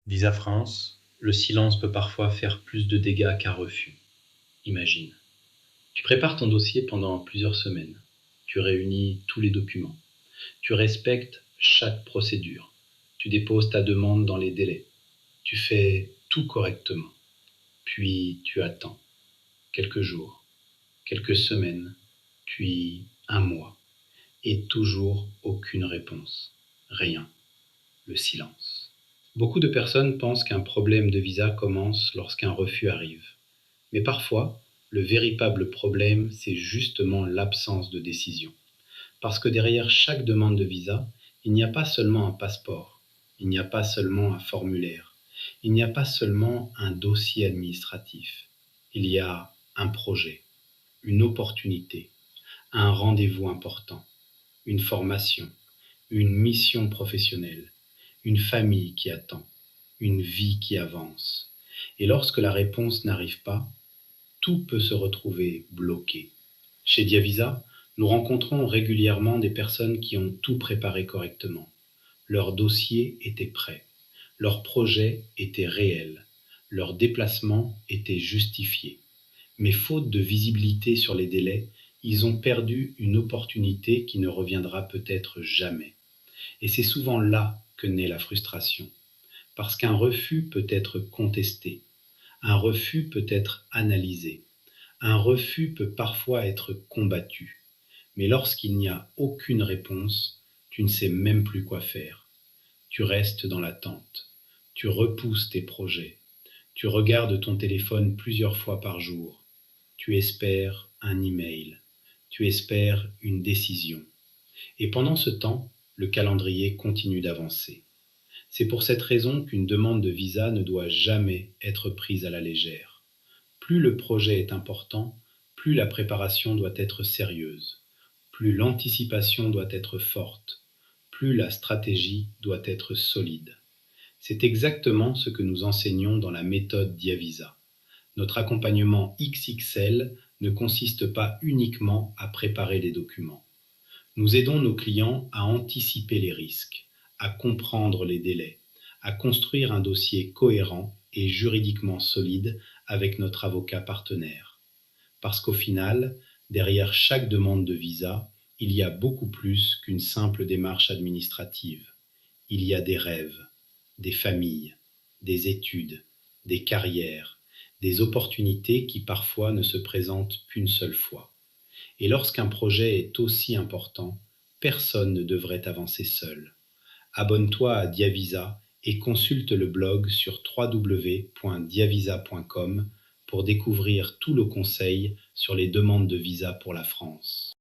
Visa France, le silence peut parfois faire plus de dégâts qu'un refus. Imagine. Tu prépares ton dossier pendant plusieurs semaines. Tu réunis tous les documents. Tu respectes chaque procédure. Tu déposes ta demande dans les délais. Tu fais tout correctement. Puis tu attends. Quelques jours, quelques semaines, puis un mois. Et toujours aucune réponse. Rien. Le silence. Beaucoup de personnes pensent qu'un problème de visa commence lorsqu'un refus arrive. Mais parfois, le véritable problème, c'est justement l'absence de décision. Parce que derrière chaque demande de visa, il n'y a pas seulement un passeport, il n'y a pas seulement un formulaire, il n'y a pas seulement un dossier administratif. Il y a un projet, une opportunité, un rendez-vous important, une formation, une mission professionnelle, une famille qui attend, une vie qui avance. Et lorsque la réponse n'arrive pas, tout peut se retrouver bloqué. Chez Diavisa, nous rencontrons régulièrement des personnes qui ont tout préparé correctement. Leur dossier était prêt, leur projet était réel, leur déplacement était justifié. Mais faute de visibilité sur les délais, ils ont perdu une opportunité qui ne reviendra peut-être jamais. Et c'est souvent là que naît la frustration. Parce qu'un refus peut être contesté, un refus peut être analysé, un refus peut parfois être combattu. Mais lorsqu'il n'y a aucune réponse, tu ne sais même plus quoi faire. Tu restes dans l'attente, tu repousses tes projets, tu regardes ton téléphone plusieurs fois par jour, tu espères un email, tu espères une décision. Et pendant ce temps, le calendrier continue d'avancer. C'est pour cette raison qu'une demande de visa ne doit jamais être prise à la légère. Plus le projet est important, plus la préparation doit être sérieuse, plus l'anticipation doit être forte, plus la stratégie doit être solide. C'est exactement ce que nous enseignons dans la méthode Diavisa. Notre accompagnement XXL ne consiste pas uniquement à préparer les documents. Nous aidons nos clients à anticiper les risques, à comprendre les délais, à construire un dossier cohérent et juridiquement solide avec notre avocat partenaire. Parce qu'au final, derrière chaque demande de visa, il y a beaucoup plus qu'une simple démarche administrative. Il y a des rêves, des familles, des études, des carrières, des opportunités qui parfois ne se présentent qu'une seule fois. Et lorsqu'un projet est aussi important, personne ne devrait avancer seul. Abonne-toi à Diavisa et consulte le blog sur www.diavisa.com pour découvrir tout le conseil sur les demandes de visa pour la France.